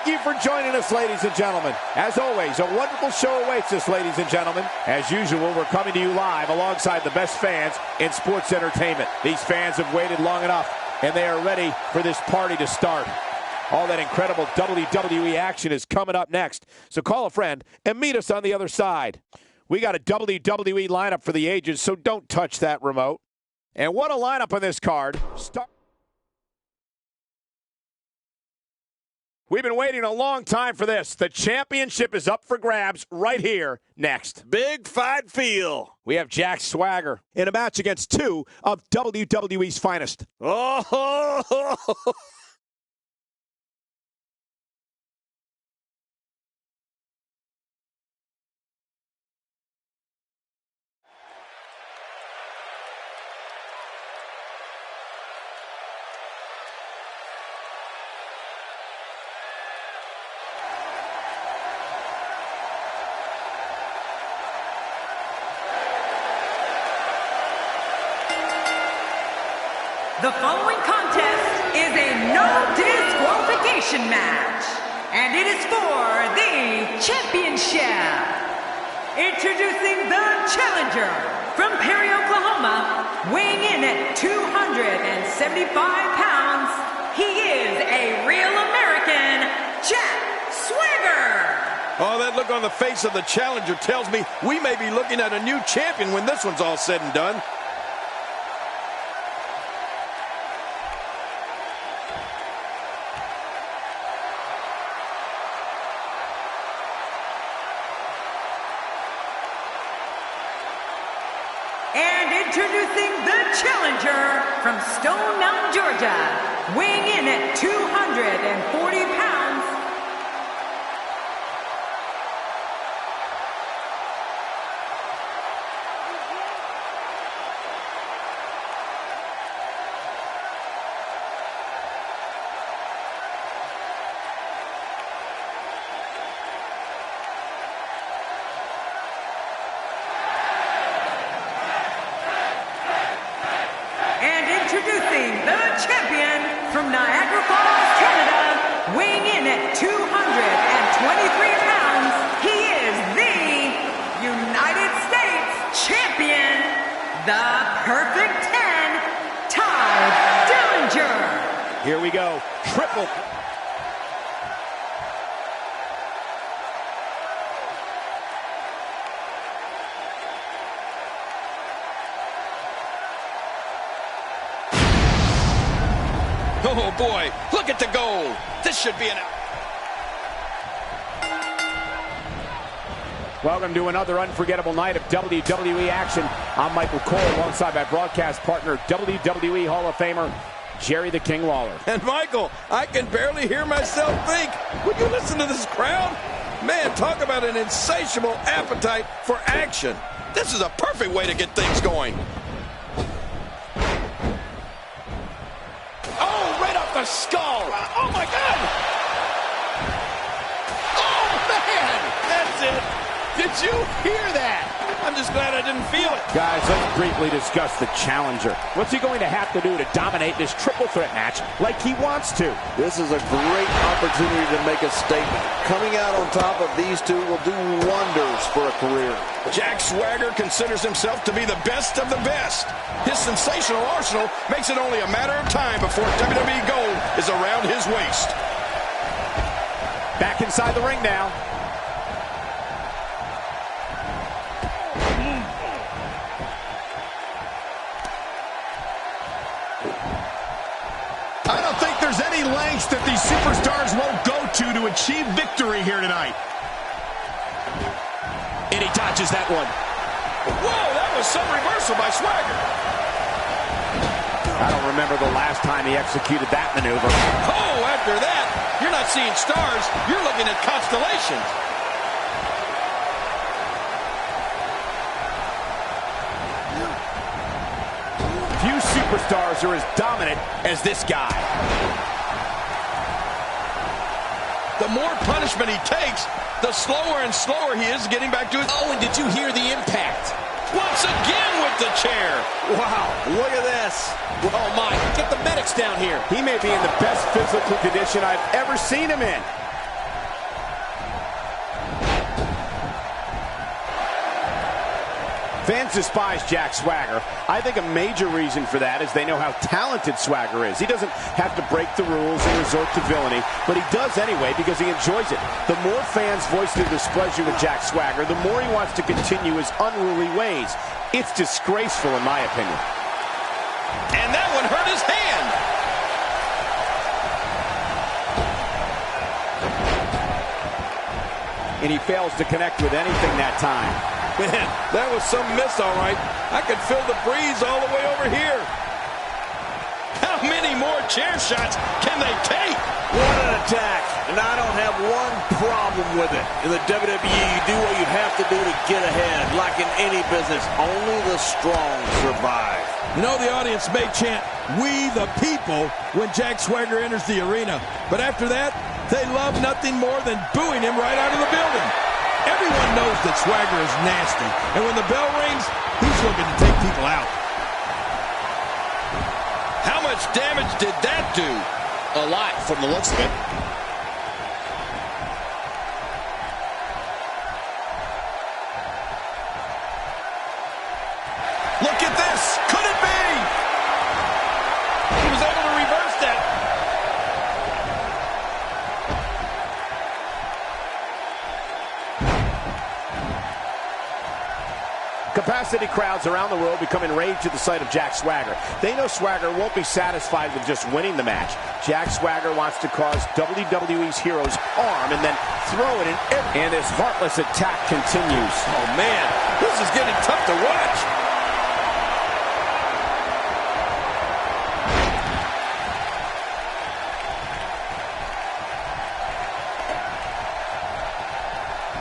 you for joining us, ladies and gentlemen. As always, a wonderful show awaits us, ladies and gentlemen. As usual, we're coming to you live alongside the best fans in sports entertainment. These fans have waited long enough, and they are ready for this party to start. All that incredible WWE action is coming up next. So call a friend and meet us on the other side. We got a WWE lineup for the ages, so don't touch that remote. And what a lineup on this card. We've been waiting a long time for this. The championship is up for grabs right here next. Big fight feel. We have Jack Swagger in a match against two of WWE's finest. Oh, The following contest is a no disqualification match, and it is for the championship. Introducing the challenger from Perry, Oklahoma, weighing in at 275 pounds, he is a real American, Jack Swagger. Oh, that look on the face of the challenger tells me we may be looking at a new champion when this one's all said and done. And introducing the challenger from Stone Mountain, Georgia, weighing in at 240 pounds. Introducing the champion from Niagara Falls, Canada, weighing in at 223 pounds, he is the United States champion, the Perfect 10, Ty Dillinger. Here we go. Triple. Oh, boy, look at the goal. This should be an out. Welcome to another unforgettable night of WWE action. I'm Michael Cole alongside my broadcast partner, WWE Hall of Famer, Jerry the King Lawler. And Michael, I can barely hear myself think. Would you listen to this crowd? Man, talk about an insatiable appetite for action. This is a perfect way to get things going. The skull. Oh, my God. Oh, man. That's it. Did you hear that? I'm just glad I didn't feel it. Guys, let's briefly discuss the challenger. What's he going to have to do to dominate this triple threat match like he wants to? This is a great opportunity to make a statement. Coming out on top of these two will do wonders for a career. Jack Swagger considers himself to be the best of the best. His sensational arsenal makes it only a matter of time before WWE gold is around his waist. Back inside the ring now. I don't think there's any lengths that these superstars won't go to achieve victory here tonight. And he dodges that one. Whoa, that was some reversal by Swagger. I don't remember the last time he executed that maneuver. Oh, after that, you're not seeing stars, you're looking at constellations. Few superstars are as dominant as this guy. The more punishment he takes, the slower and slower he is getting back to it. Oh, and did you hear the impact? Once again with the chair. Wow, look at this. Oh, my. Get the medics down here. He may be in the best physical condition I've ever seen him in. Fans despise Jack Swagger. I think a major reason for that is they know how talented Swagger is. He doesn't have to break the rules and resort to villainy, but he does anyway because he enjoys it. The more fans voice their displeasure with Jack Swagger, the more he wants to continue his unruly ways. It's disgraceful in my opinion. And that one hurt his hand. And he fails to connect with anything that time. Man, that was some miss, all right. I could feel the breeze all the way over here. How many more chair shots can they take? What an attack. And I don't have one problem with it. In the WWE, you do what you have to do to get ahead. Like in any business, only the strong survive. You know, the audience may chant, "We the people," when Jack Swagger enters the arena. But after that, they love nothing more than booing him right out of the building. Everyone knows that Swagger is nasty. And when the bell rings, he's looking to take people out. How much damage did that do? A lot from the looks of it. Look at this. Could it be? He was able to reverse that. Capacity crowds around the world become enraged at the sight of Jack Swagger. They know Swagger won't be satisfied with just winning the match. Jack Swagger wants to cause WWE's heroes harm and then throw it in every... And his heartless attack continues. Oh, man. This is getting tough to watch.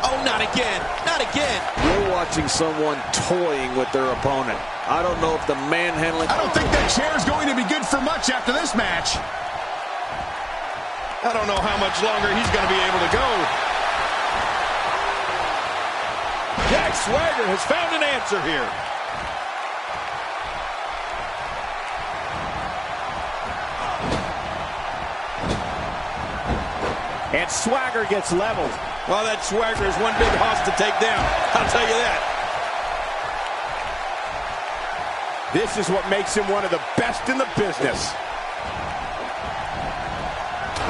Oh, not again. Not again. You're watching someone toying with their opponent. I don't know if the manhandling... I don't think that chair is going to be good for much after this match. I don't know how much longer he's going to be able to go. Jack Swagger has found an answer here. And Swagger gets leveled. Well, that Swagger is one big hoss to take down. I'll tell you that. This is what makes him one of the best in the business.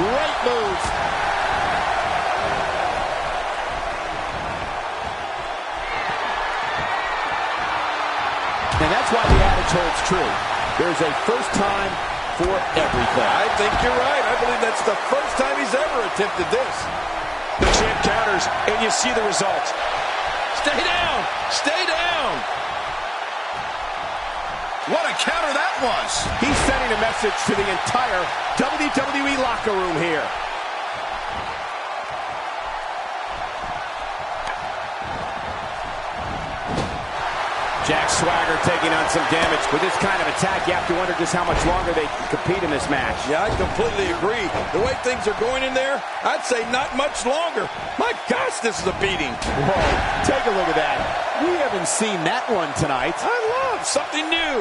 Great move. And that's why the adage holds true. There's a first time for everything. I think you're right. I believe that's the first time he's ever attempted this. The champ counters, and you see the result. Stay down. Stay down. What a counter that was. He's sending a message to the entire WWE locker room here. Jack Swagger taking on some damage. With this kind of attack, you have to wonder just how much longer they can compete in this match. Yeah, I completely agree. The way things are going in there, I'd say not much longer. My gosh, this is a beating. Whoa, take a look at that. We haven't seen that one tonight. I love something new.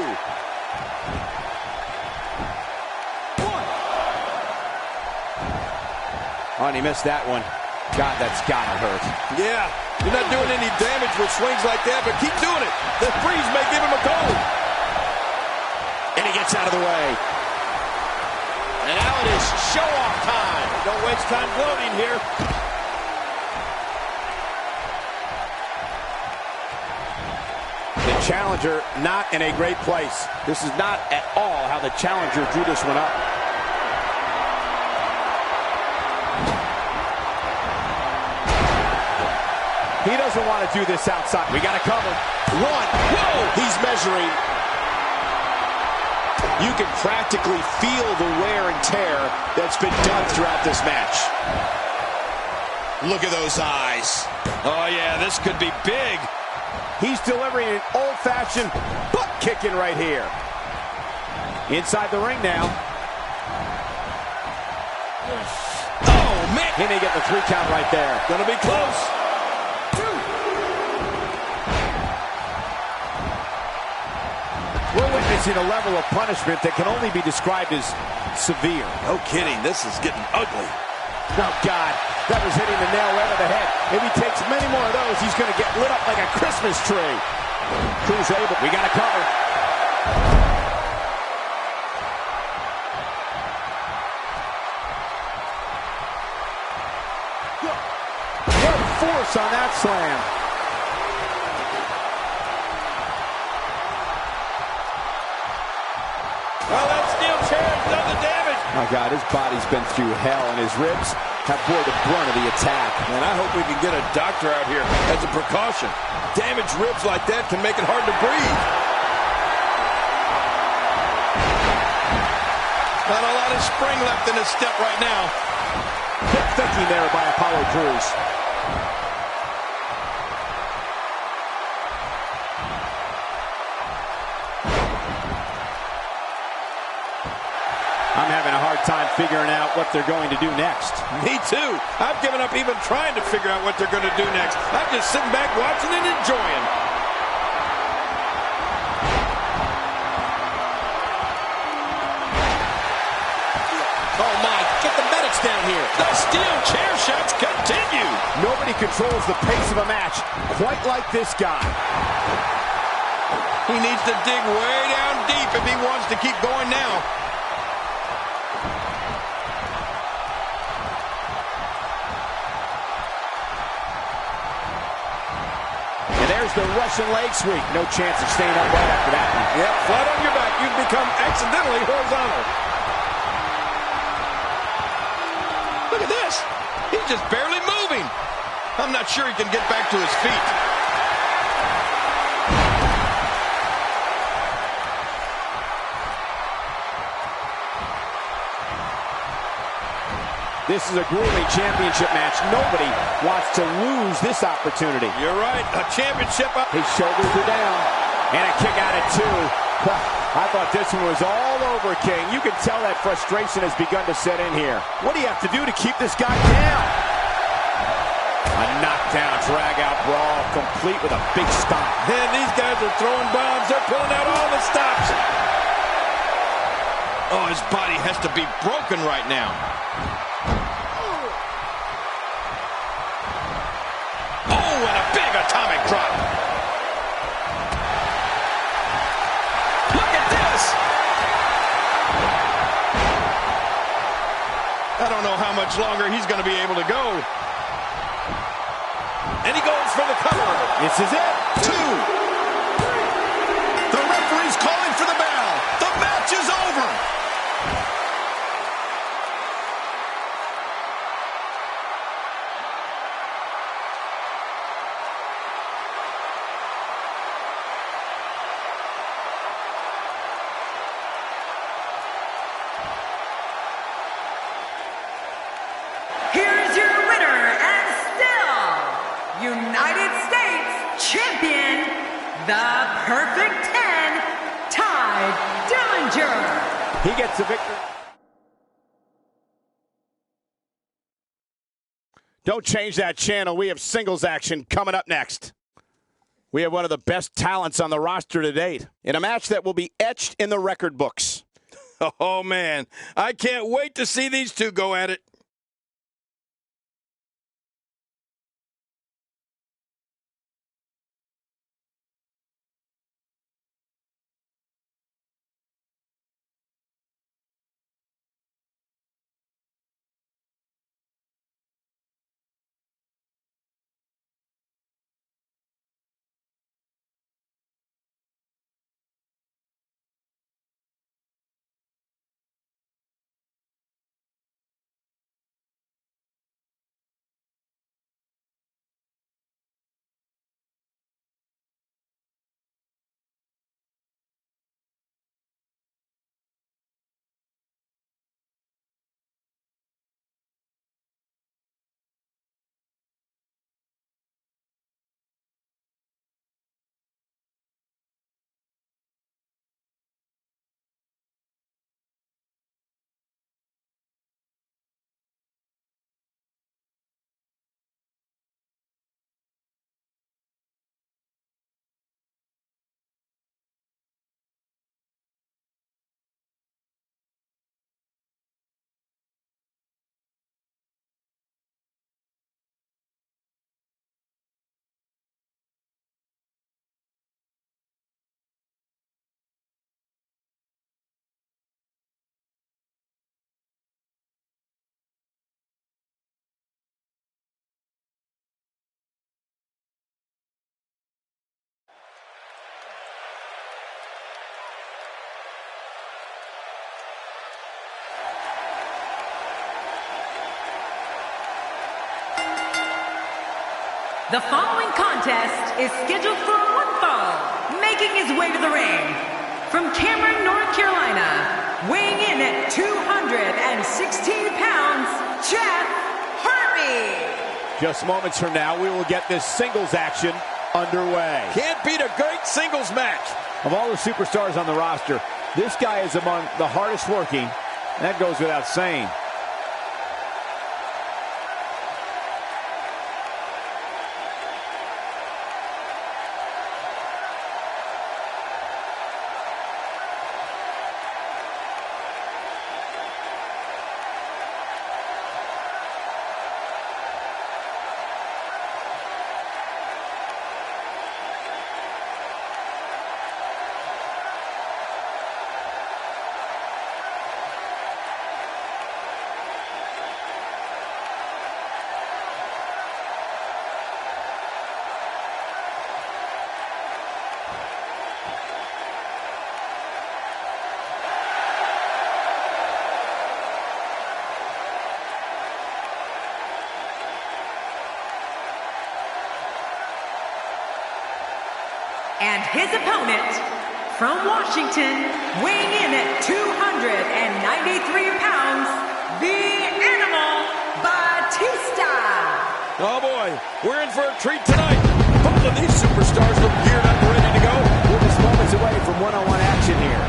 Oh, and he missed that one. God, that's gotta hurt. Yeah, you're not doing any damage with swings like that, but keep doing it. The freeze may give him a goal. And he gets out of the way. And now it is show-off time. Don't waste time gloating here. The challenger not in a great place. This is not at all how the challenger drew this one up. He doesn't want to do this outside. We got to cover. One. Whoa! He's measuring. You can practically feel the wear and tear that's been done throughout this match. Look at those eyes. Oh, yeah, this could be big. He's delivering an old-fashioned butt kicking right here. Inside the ring now. Oh, man. He may get the 3 count right there. Gonna be close. We're witnessing a level of punishment that can only be described as severe. No kidding. This is getting ugly. Oh, God. That was hitting the nail right on the head. If he takes many more of those, he's going to get lit up like a Christmas tree. Cruz able. We got to cover. What force on that slam. Well, that steel chair has done the damage. My God, his body's been through hell, and his ribs have bore the brunt of the attack. And I hope we can get a doctor out here as a precaution. Damaged ribs like that can make it hard to breathe. Not a lot of spring left in his step right now. Good thinking there by Apollo Crews. I'm having a hard time figuring out what they're going to do next. Me too. I've given up even trying to figure out what they're going to do next. I'm just sitting back watching and enjoying. Oh my, get the medics down here. The steel chair shots continue. Nobody controls the pace of a match quite like this guy. He needs to dig way down deep if he wants to keep going now. There's the Russian leg sweep. No chance of staying upright after that one. Yep, flat on your back. You've become accidentally horizontal. Look at this. He's just barely moving. I'm not sure he can get back to his feet. This is a grueling championship match. Nobody wants to lose this opportunity. You're right. A championship up. His shoulders are down. And a kick out at 2. I thought this one was all over, King. You can tell that frustration has begun to set in here. What do you have to do to keep this guy down? A knockdown, drag-out brawl, complete with a big stop. And these guys are throwing bombs. They're pulling out all the stops. Oh, his body has to be broken right now. Oh, and a big atomic drop. Look at this. I don't know how much longer he's going to be able to go. And he goes for the cover. This is it. 2. The referee's calling for the bell. The match is over. Here's your winner and still United States champion, the Perfect 10, Ty Dillinger. He gets the victory. Don't change that channel. We have singles action coming up next. We have one of the best talents on the roster to date in a match that will be etched in the record books. Oh, man. I can't wait to see these two go at it. The following contest is scheduled for one fall. Making his way to the ring from Cameron, North Carolina, weighing in at 216 pounds, Jeff Harvey. Just moments from now, we will get this singles action underway. Can't beat a great singles match. Of all the superstars on the roster, this guy is among the hardest working. That goes without saying. And his opponent, from Washington, weighing in at 293 pounds, the Animal Batista. Oh boy, we're in for a treat tonight. Both of these superstars look geared up and ready to go. We're just moments away from one-on-one action here.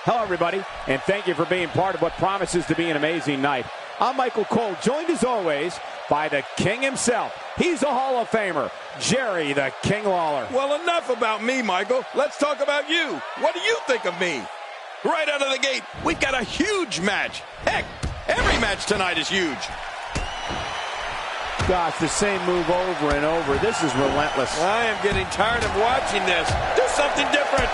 Hello, everybody, and thank you for being part of what promises to be an amazing night. I'm Michael Cole, joined as always by the King himself. He's a Hall of Famer, Jerry the King Lawler. Well, enough about me, Michael. Let's talk about you. What do you think of me? Right out of the gate, we've got a huge match. Heck, every match tonight is huge. Gosh, the same move over and over. This is relentless. I am getting tired of watching this. Do something different.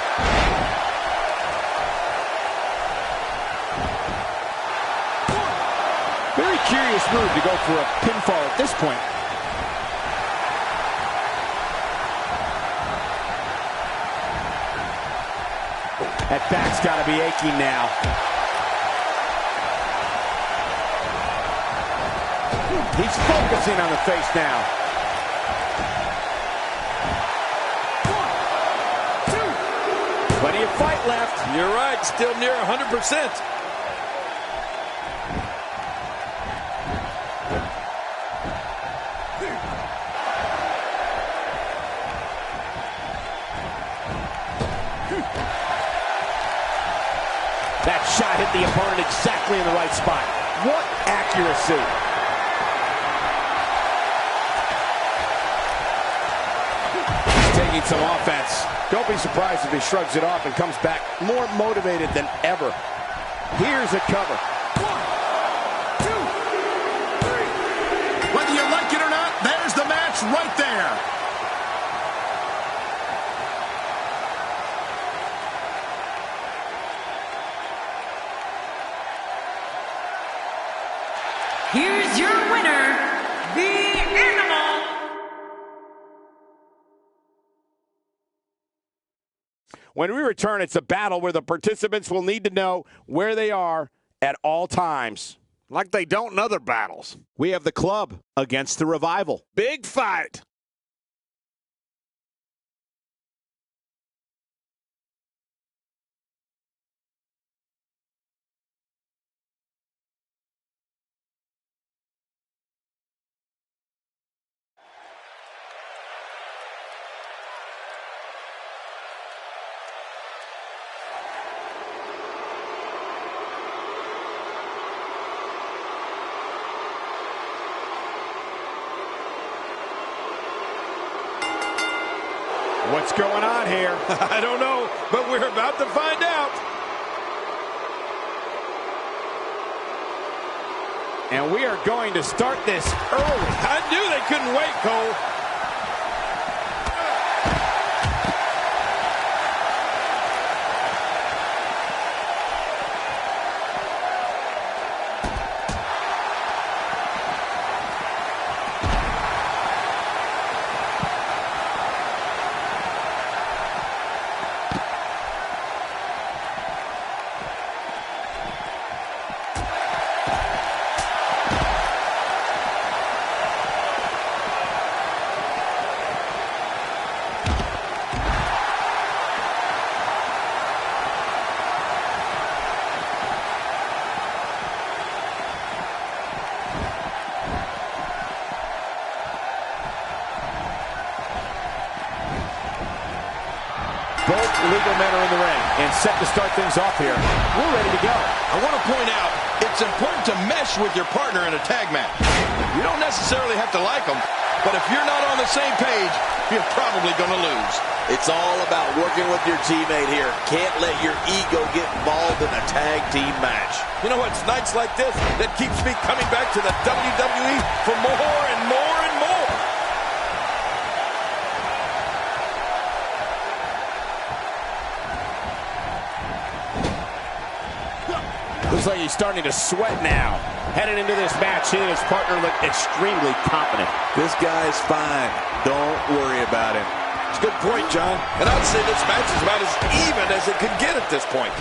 Very curious move to go for a pinfall at this point. That back's got to be aching now. He's focusing on the face now. 1, 2. Plenty of fight left. You're right, still near 100%. That shot hit the opponent exactly in the right spot. What accuracy. He's taking some offense. Don't be surprised if he shrugs it off and comes back more motivated than ever. Here's a cover. 1, 2, 3. Whether you like it or not, there's the match right there. Here's your winner, the Animal. When we return, it's a battle where the participants will need to know where they are at all times. Like they don't in other battles. We have the Club against the Revival. Big fight. What's going on here? I don't know, but we're about to find out. And we are going to start this early. I knew they couldn't wait, Cole. Both legal men are in the ring and set to start things off here. We're ready to go. I want to point out, it's important to mesh with your partner in a tag match. You don't necessarily have to like them, but if you're not on the same page, you're probably going to lose. It's all about working with your teammate here. Can't let your ego get involved in a tag team match. You know, it's nights like this that keeps me coming back to the WWE for more and more and more. Looks like he's starting to sweat now. Headed into this match, he and his partner look extremely confident. This guy's fine. Don't worry about him. It's a good point, John. And I'd say this match is about as even as it could get at this point.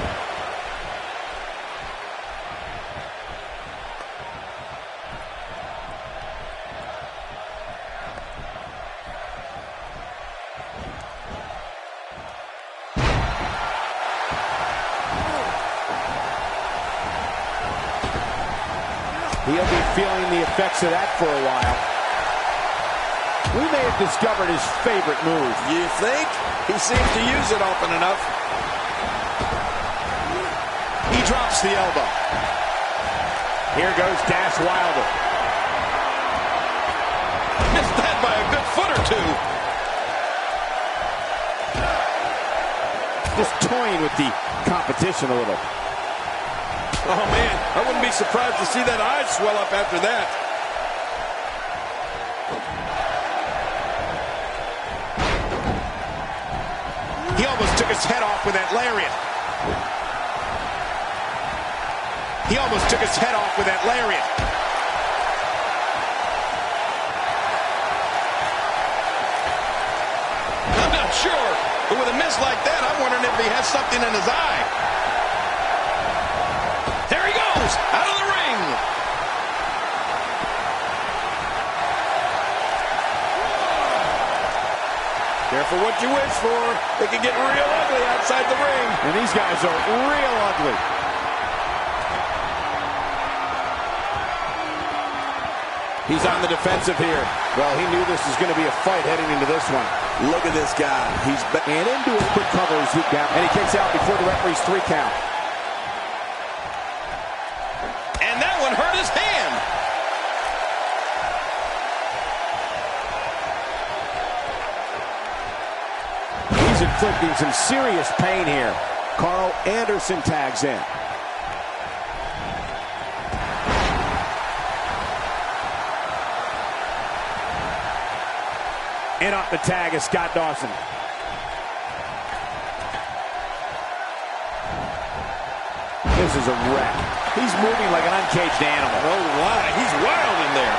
He'll be feeling the effects of that for a while. We may have discovered his favorite move. You think? He seems to use it often enough. He drops the elbow. Here goes Dash Wilder. Missed that by a good foot or two. Just toying with the competition a little. Oh, man, I wouldn't be surprised to see that eye swell up after that. He almost took his head off with that lariat. He almost took his head off with that lariat. I'm not sure, but with a miss like that, I'm wondering if he has something in his eye. There he goes, out of the ring. Careful what you wish for. They can get real ugly outside the ring. And these guys are real ugly. He's on the defensive here. Well, he knew this was going to be a fight heading into this one. Look at this guy. He's and into a quick cover as he down. And he kicks out before the referee's 3 count. And that one hurt his hand. He's inflicting some serious pain here. Carl Anderson tags in. In off the tag is Scott Dawson. This is a wreck. He's moving like an uncaged animal. Oh, my. He's wild in there.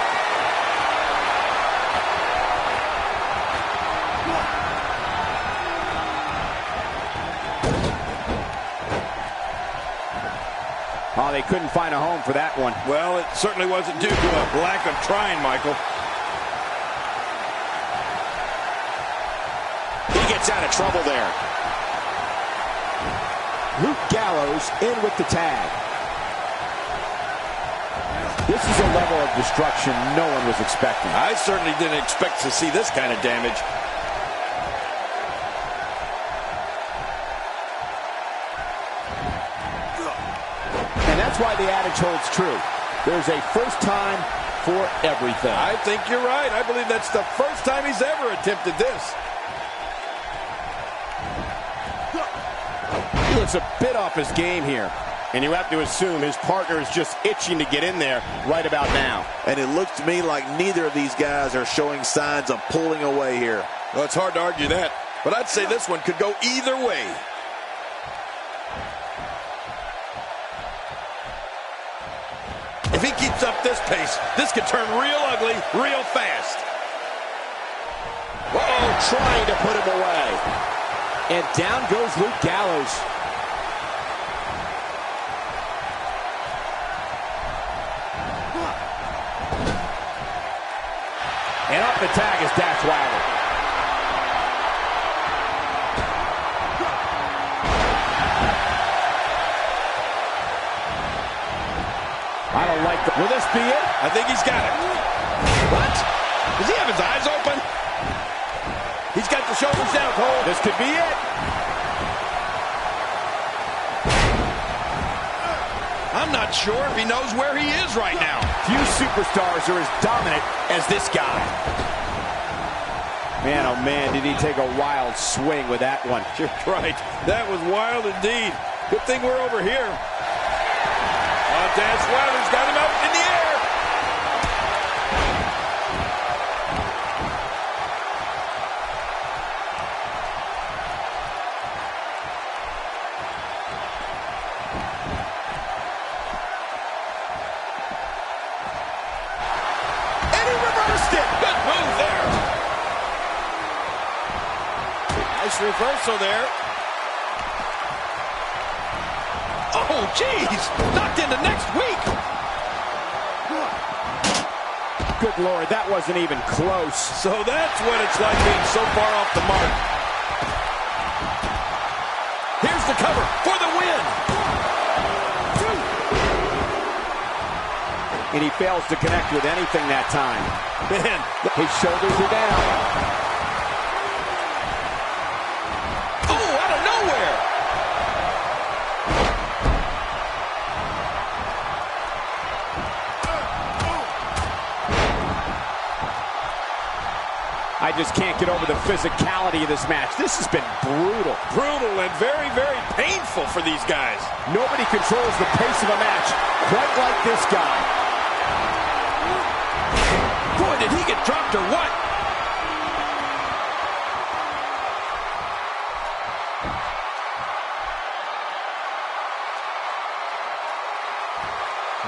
Oh, they couldn't find a home for that one. Well, it certainly wasn't due to a lack of trying, Michael. He gets out of trouble there. Luke Gallows in with the tag. This is a level of destruction no one was expecting. I certainly didn't expect to see this kind of damage. And that's why the adage holds true. There's a first time for everything. I think you're right. I believe that's the first time he's ever attempted this. He looks a bit off his game here. And you have to assume his partner is just itching to get in there right about now. And it looks to me like neither of these guys are showing signs of pulling away here. Well, it's hard to argue that. But I'd say this one could go either way. If he keeps up this pace, this could turn real ugly real fast. Uh-oh, trying to put him away. And down goes Luke Gallows. And up the tag is Dash Wilder. I don't like that. Will this be it? I think he's got it. What? Does he have his eyes open? He's got the shoulders down, Cole. This could be it. I'm not sure if he knows where he is right now. Few superstars are as dominant as this guy. Man, oh man, did he take a wild swing with that one. You're right. That was wild indeed. Good thing we're over here. Dash Wilder's got him out in the air. And he reversed it. Good move there. Nice reversal there. Oh, jeez. Knocked into next week. Good Lord, that wasn't even close. So that's what it's like being so far off the mark. Here's the cover for the win. And he fails to connect with anything that time. Man, his shoulders are down. Oh, out of nowhere. I just can't get over the physicality of this match. This has been brutal. Brutal and very, very painful for these guys. Nobody controls the pace of a match quite like this guy. Boy, did he get dropped or what?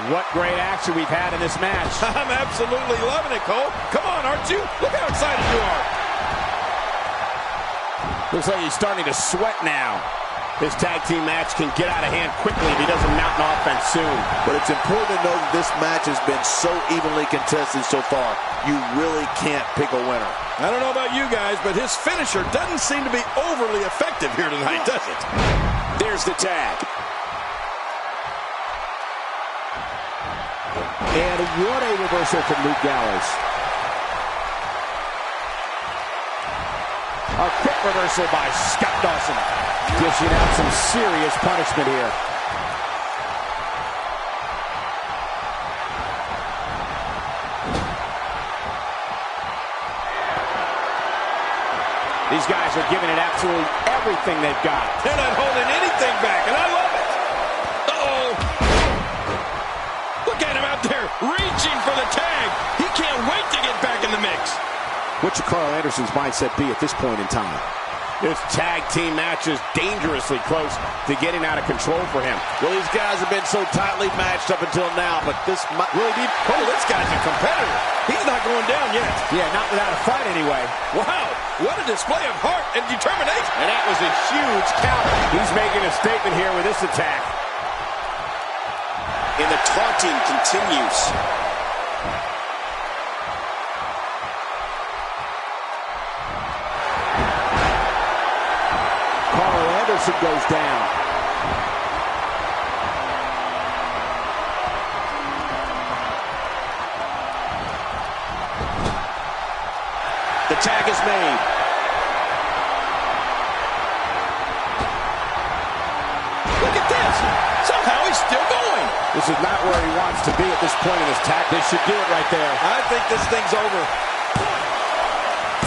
What great action we've had in this match. I'm absolutely loving it, Cole. Come on, aren't you? Look how excited you are. Looks like he's starting to sweat now. This tag team match can get out of hand quickly if he doesn't mount an offense soon. But it's important to know that this match has been so evenly contested so far. You really can't pick a winner. I don't know about you guys, but his finisher doesn't seem to be overly effective here tonight, does it? There's the tag. And what a reversal from Luke Gallows. A quick reversal by Scott Dawson. Dishing out some serious punishment here. These guys are giving it absolutely everything they've got. They're not holding anything back, and I love it. Uh-oh. Look at him out there reaching for the tag. He can't wait to get back in the mix. What should Carl Anderson's mindset be at this point in time? This tag team match is dangerously close to getting out of control for him. Well, these guys have been so tightly matched up until now, but this might really be... Oh, this guy's a competitor. He's not going down yet. Yeah, not without a fight anyway. Wow, what a display of heart and determination. And that was a huge counter. He's making a statement here with this attack. and the taunting continues. Carl Anderson goes down. The tag is made. Look at this. Somehow he's still going. This is not where he wants to be at this point in his tag. This should do it right there. I think this thing's over.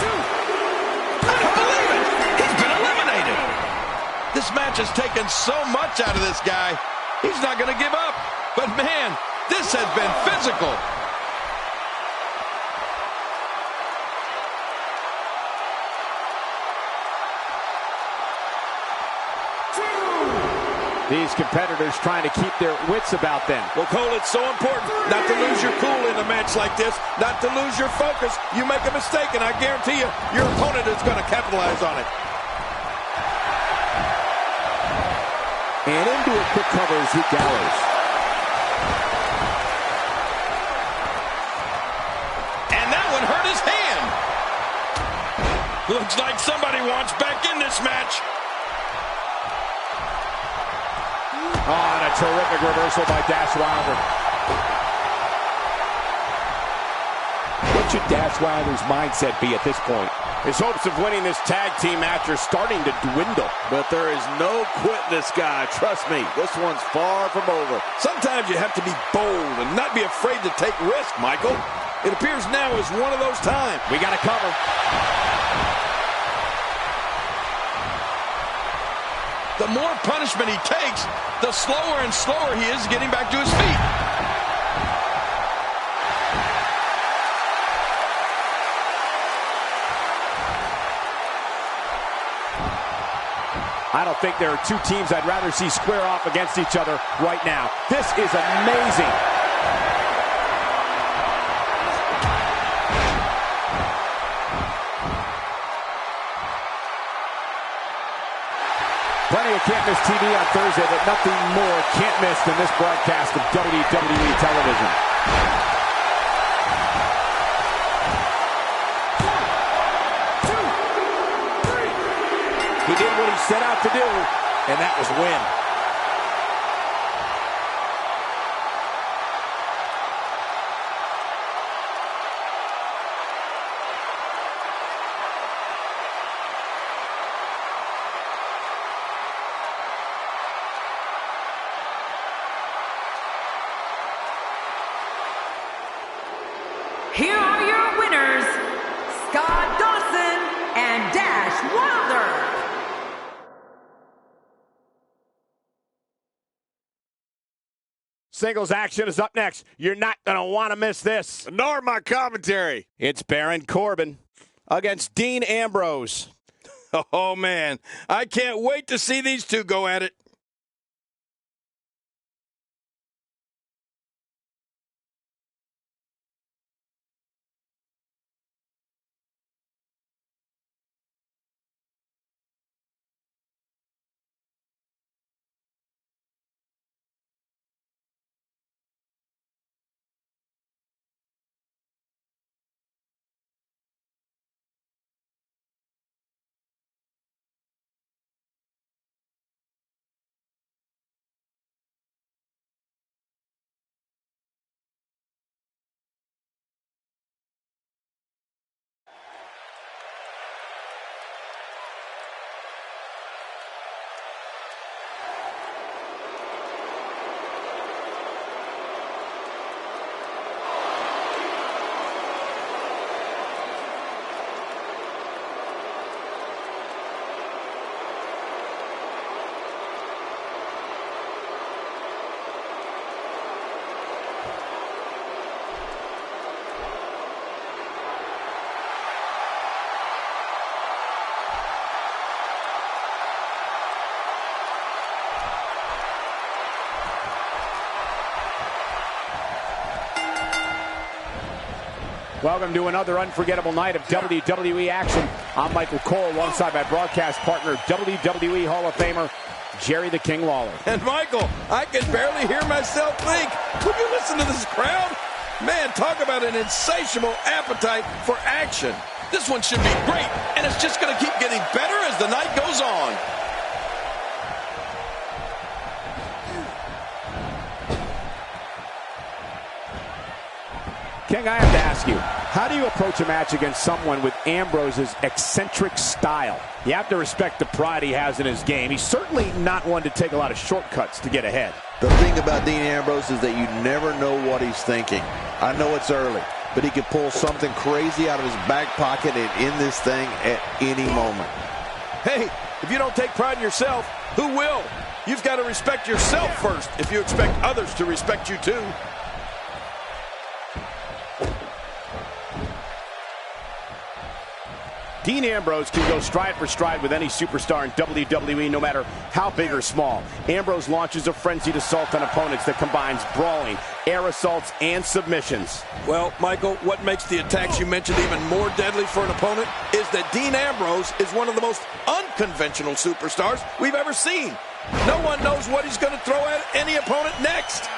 1, 2. I don't believe it. He's been eliminated. This match has taken so much out of this guy. He's not going to give up. But, man, this has been physical. These competitors trying to keep their wits about them. Well, Cole, it's so important not to lose your cool in a match like this, not to lose your focus. You make a mistake, and I guarantee you, your opponent is going to capitalize on it. And into a quick cover is Luke Gallows. And that one hurt his hand. Looks like somebody wants back in this match. Oh, and a terrific reversal by Dash Wilder. What should Dash Wilder's mindset be at this point? His hopes of winning this tag team match are starting to dwindle. But there is no quitting this guy. Trust me, this one's far from over. Sometimes you have to be bold and not be afraid to take risks, Michael. It appears now is one of those times. We got to cover. The more punishment he takes, the slower and slower he is getting back to his feet. I don't think there are two teams I'd rather see square off against each other right now. This is amazing. Plenty of Can't Miss TV on Thursday, but nothing more can't miss than this broadcast of WWE television. He did what he set out to do, and that was win. Here are your winners, Scott Dawson and Dash Wilder. Singles action is up next. You're not going to want to miss this. Nor my commentary. It's Baron Corbin against Dean Ambrose. Oh, man. I can't wait to see these two go at it. Welcome to another unforgettable night of WWE action. I'm Michael Cole alongside my broadcast partner, WWE Hall of Famer Jerry the King Lawler. And Michael, I can barely hear myself think. Would you listen to this crowd? Man, talk about an insatiable appetite for action. This one should be great, and it's just going to keep getting better as the night goes on. King, I have to ask you, how do you approach a match against someone with Ambrose's eccentric style? You have to respect the pride he has in his game. He's certainly not one to take a lot of shortcuts to get ahead. The thing about Dean Ambrose is that you never know what he's thinking. I know it's early, but he can pull something crazy out of his back pocket and end this thing at any moment. Hey, if you don't take pride in yourself, who will? You've got to respect yourself first if you expect others to respect you too. Dean Ambrose can go stride for stride with any superstar in WWE, no matter how big or small. Ambrose launches a frenzied assault on opponents that combines brawling, air assaults, and submissions. Well, Michael, what makes the attacks you mentioned even more deadly for an opponent is that Dean Ambrose is one of the most unconventional superstars we've ever seen. No one knows what he's going to throw at any opponent next.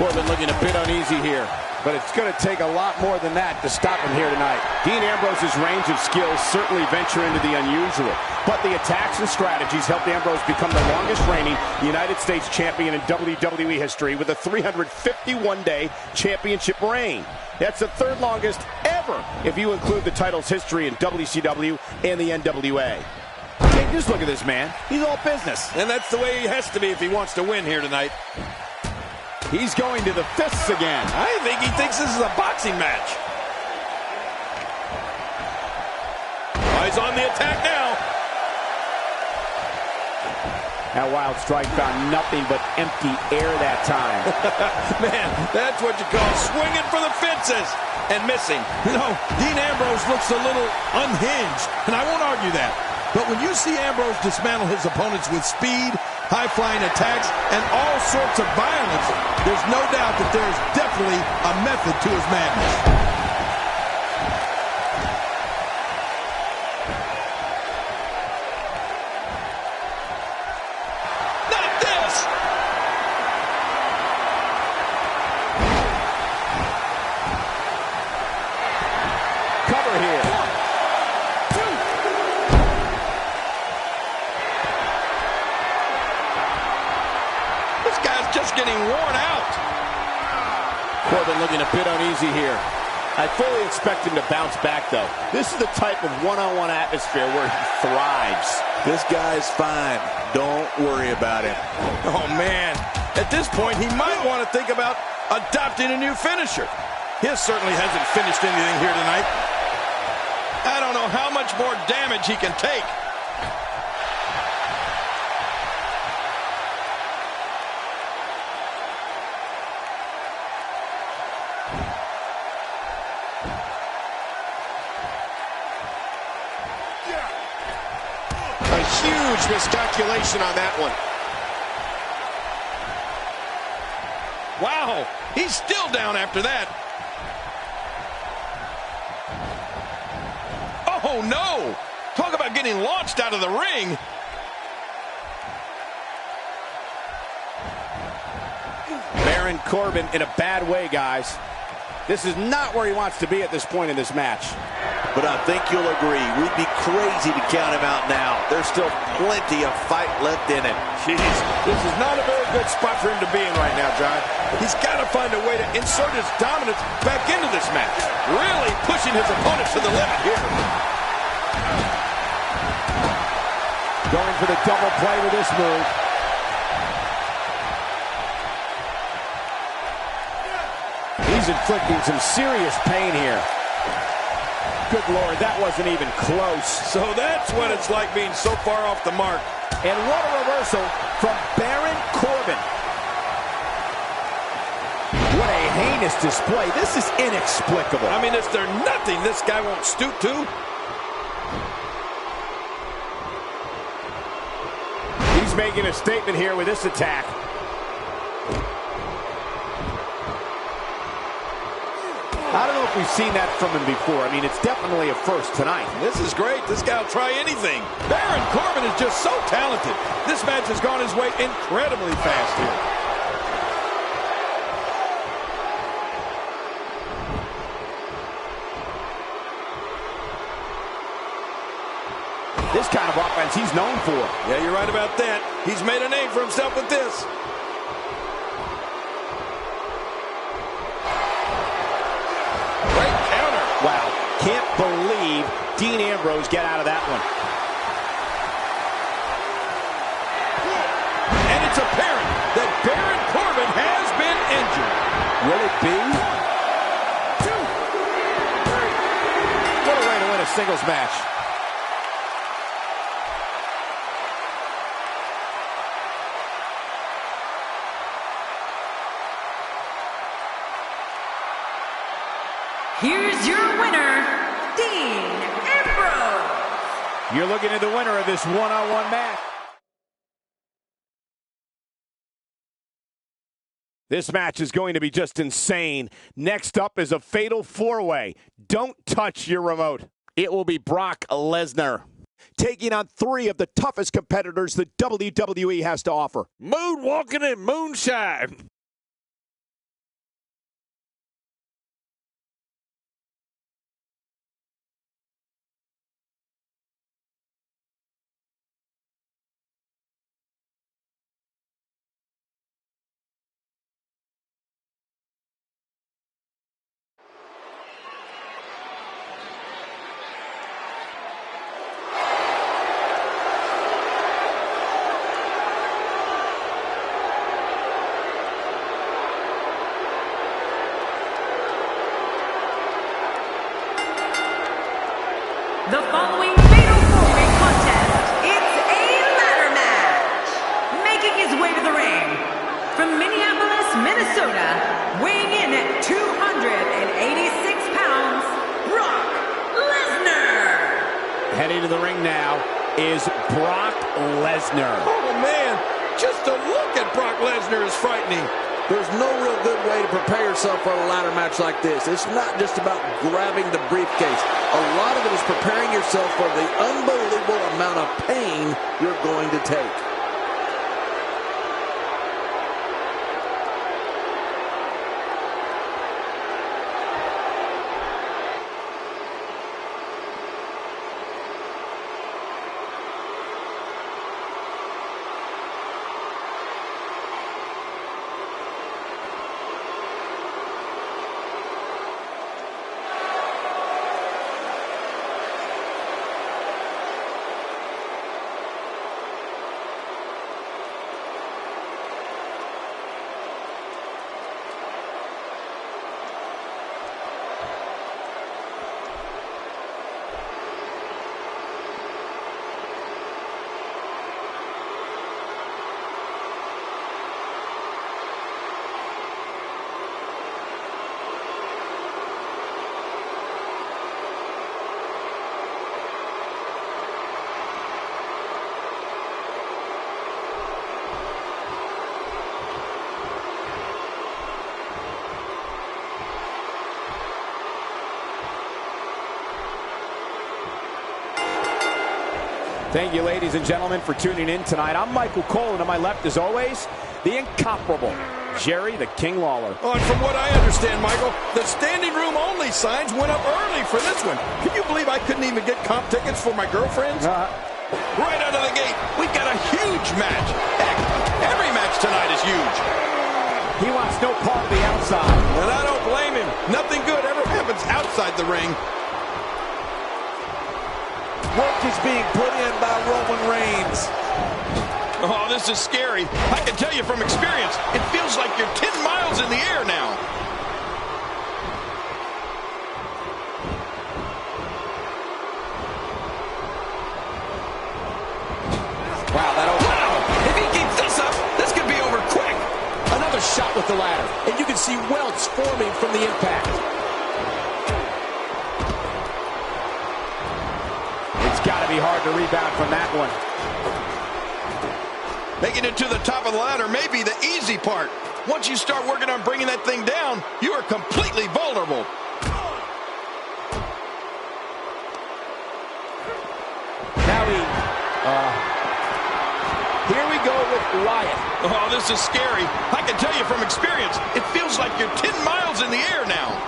Corbin looking a bit uneasy here, but it's going to take a lot more than that to stop him here tonight. Dean Ambrose's range of skills certainly venture into the unusual, but the attacks and strategies helped Ambrose become the longest reigning United States champion in WWE history with a 351-day championship reign. That's the third longest ever if you include the title's history in WCW and the NWA. Hey, just look at this man. He's all business. And that's the way he has to be if he wants to win here tonight. He's going to the fists again. I think he thinks this is a boxing match. Oh, he's on the attack now. That wild strike found nothing but empty air that time. Man, that's what you call swinging for the fences and missing. You know, Dean Ambrose looks a little unhinged, and I won't argue that. But when you see Ambrose dismantle his opponents with speed, high-flying attacks, and all sorts of violence, there's no doubt that there's definitely a method to his madness. Not this! Cover here. Just getting worn out. Corbin looking a bit uneasy here. I fully expect him to bounce back, though. This is the type of one-on-one atmosphere where he thrives. This guy's fine. Don't worry about him. Oh, man. At this point, he might want to think about adopting a new finisher. His certainly hasn't finished anything here tonight. I don't know how much more damage he can take. Huge miscalculation on that one. Wow, he's still down after that. Oh, no. Talk about getting launched out of the ring. Baron Corbin in a bad way, guys. This is not where he wants to be at this point in this match. But I think you'll agree, we'd be crazy to count him out now. There's still plenty of fight left in him. Jeez, this is not a very good spot for him to be in right now, John. He's got to find a way to insert his dominance back into this match. Really pushing his opponent to the limit here. Going for the double play with this move. He's inflicting some serious pain here. Good Lord, that wasn't even close. So that's what it's like being so far off the mark. And what a reversal from Baron Corbin. What a heinous display. This is inexplicable. I mean, is there nothing this guy won't stoop to? He's making a statement here with this attack. I don't know if we've seen that from him before. I mean, it's definitely a first tonight. This is great. This guy will try anything. Baron Corbin is just so talented. This match has gone his way incredibly fast here. This kind of offense he's known for. Yeah, you're right about that. He's made a name for himself with this. Wow, can't believe Dean Ambrose got out of that one. And it's apparent that Baron Corbin has been injured. Will it be? 1, 2, 3. What a way to win a singles match. Here's your winner, Dean Ambrose. You're looking at the winner of this one-on-one match. This match is going to be just insane. Next up is a fatal four-way. Don't touch your remote. It will be Brock Lesnar taking on 3 of the toughest competitors the WWE has to offer. Moonwalking and moonshine. The following fatal four-way contest, it's a ladder match. Making his way to the ring, from Minneapolis, Minnesota, weighing in at 286 pounds, Brock Lesnar. Heading to the ring now is Brock Lesnar. Oh, man, just to look at Brock Lesnar is frightening. There's no real good way to prepare yourself for a ladder match like this. It's not just about grabbing the briefcase. A lot of it is preparing yourself for the unbelievable amount of pain you're going to take. Thank you, ladies and gentlemen, for tuning in tonight. I'm Michael Cole, and to my left, as always, the incomparable Jerry the King Lawler. Oh, and from what I understand, Michael, the standing room only signs went up early for this one. Can you believe I couldn't even get comp tickets for my girlfriends? Right out of the gate, we got a huge match. Heck, every match tonight is huge. He wants no part of the outside. And I don't blame him. Nothing good ever happens outside the ring. Work is being put in by Roman Reigns. Oh, this is scary. I can tell you from experience, it feels like you're 10 miles in the air now. Wow, if he keeps this up, this could be over quick. Another shot with the ladder, and you can see welts forming from the impact. It's got to be hard to rebound from that one. Making it to the top of the ladder may be the easy part. Once you start working on bringing that thing down, you are completely vulnerable. Now here we go with Wyatt. Oh, this is scary. I can tell you from experience, it feels like you're 10 miles in the air now.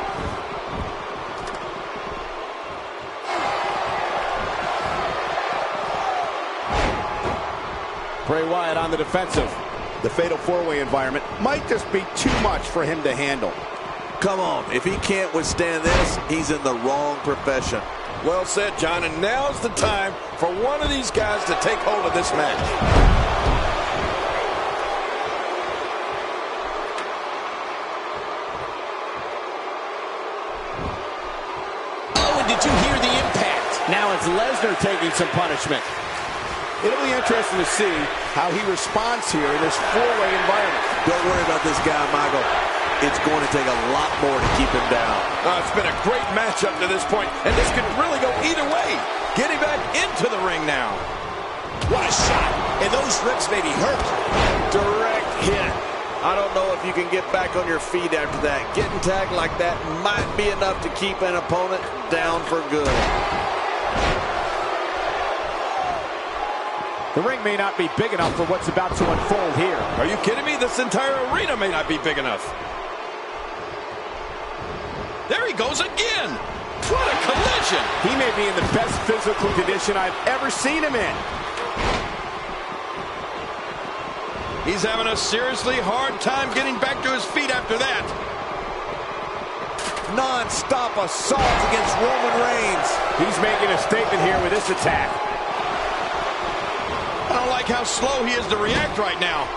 Bray Wyatt on the defensive. The fatal four-way environment might just be too much for him to handle. Come on, if he can't withstand this, he's in the wrong profession. Well said, John, and now's the time for one of these guys to take hold of this match. Oh, and did you hear the impact? Now it's Lesnar taking some punishment. It'll be interesting to see how he responds here in this four-way environment. Don't worry about this guy, Michael. It's going to take a lot more to keep him down. It's been a great match up to this point, and this could really go either way. Getting back into the ring now. What a shot. And those ribs may be hurt. Direct hit. I don't know if you can get back on your feet after that. Getting tagged like that might be enough to keep an opponent down for good. The ring may not be big enough for what's about to unfold here. Are you kidding me? This entire arena may not be big enough. There he goes again. What a collision. He may be in the best physical condition I've ever seen him in. He's having a seriously hard time getting back to his feet after that. Non-stop assault against Roman Reigns. He's making a statement here with this attack. I don't like how slow he is to react right now.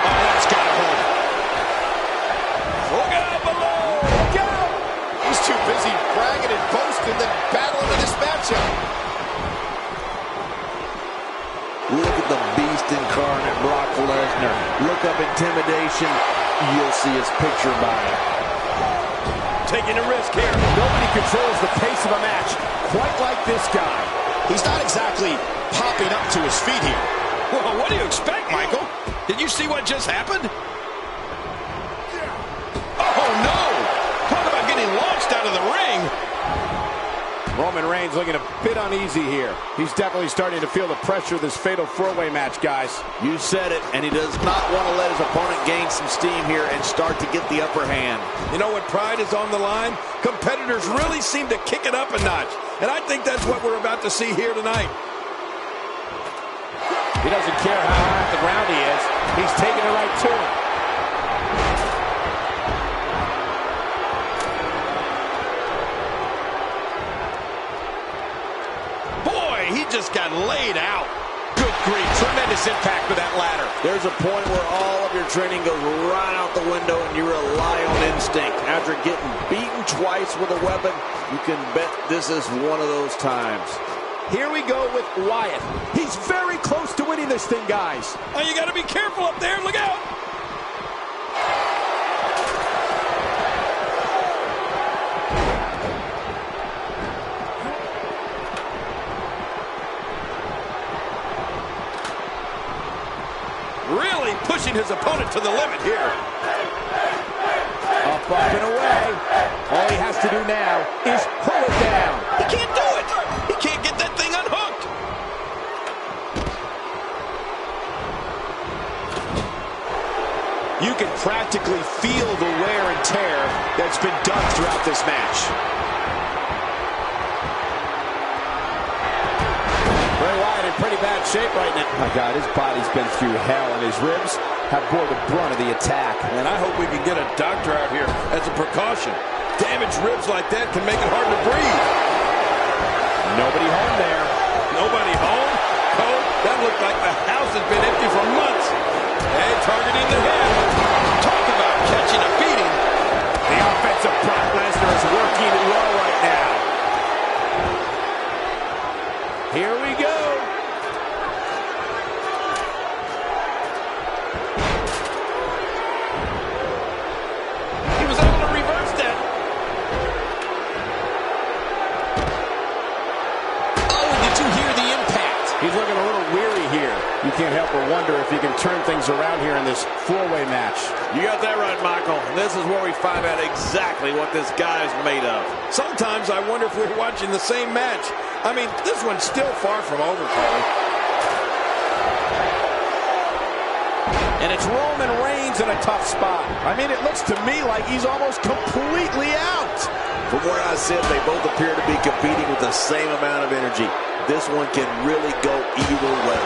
Oh, that's got to hurt. Look out below! Look out! He's too busy bragging and boasting than battling in this matchup. Look at the beast incarnate, Brock Lesnar. Look up intimidation. You'll see his picture by it. Taking a risk here. Nobody controls the pace of a match quite like this guy. He's not exactly popping up to his feet here. Well, what do you expect, Michael? Did you see what just happened? Oh, no! Talk about getting launched out of the ring. Roman Reigns looking a bit uneasy here. He's definitely starting to feel the pressure of this fatal four-way match, guys. You said it, and he does not want to let his opponent gain some steam here and start to get the upper hand. You know what pride is on the line? Competitors really seem to kick it up a notch, and I think that's what we're about to see here tonight. He doesn't care how high off the ground he is. He's taking it right to him. He just got laid out. Good grief. Tremendous impact with that ladder. There's a point where all of your training goes right out the window and you rely on instinct. After getting beaten twice with a weapon, you can bet this is one of those times. Here we go with Wyatt. He's very close to winning this thing, guys. Oh, you got to be careful up there. Look out. Really pushing his opponent to the limit here. Up, and away. All he has to do now is pull it down. He can't do it. He can't get that thing unhooked. You can practically feel the wear and tear that's been done throughout this match. Bray Wyatt in pretty bad shape right now. My God, his body's been through hell, and his ribs have bore the brunt of the attack. And I hope we can get a doctor out here as a precaution. Damaged ribs like that can make it hard to breathe. Nobody home there. Nobody home? Cole, that looked like the house has been empty for months. Hey, targeting the head. Talk about catching a beating. The offense of Brock Lesnar is working well right now. Here we go. He was able to reverse that. Oh, did you hear You can't help but wonder if he can turn things around here in this four-way match. You got that right, Michael. This is where we find out exactly what this guy's made of. Sometimes I wonder if we're watching the same match. I mean, this one's still far from over, Cole. And it's Roman Reigns in a tough spot. I mean, it looks to me like he's almost completely out. From where I sit, they both appear to be competing with the same amount of energy. This one can really go either way.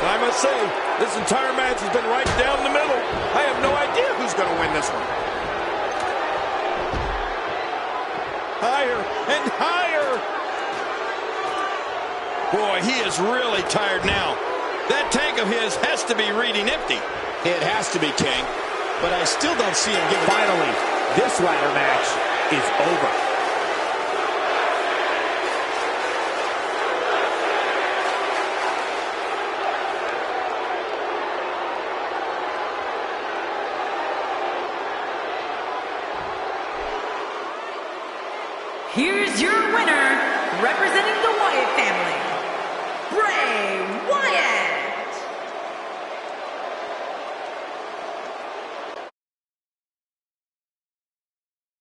I must say, this entire match has been right down the middle. I have no idea who's going to win this one. Higher and higher. Boy, he is really tired now. That tank of his has to be reading empty. It has to be, King. But I still don't see him giving. Finally, this ladder match is over. Here's your winner, representing the Wyatt family, Bray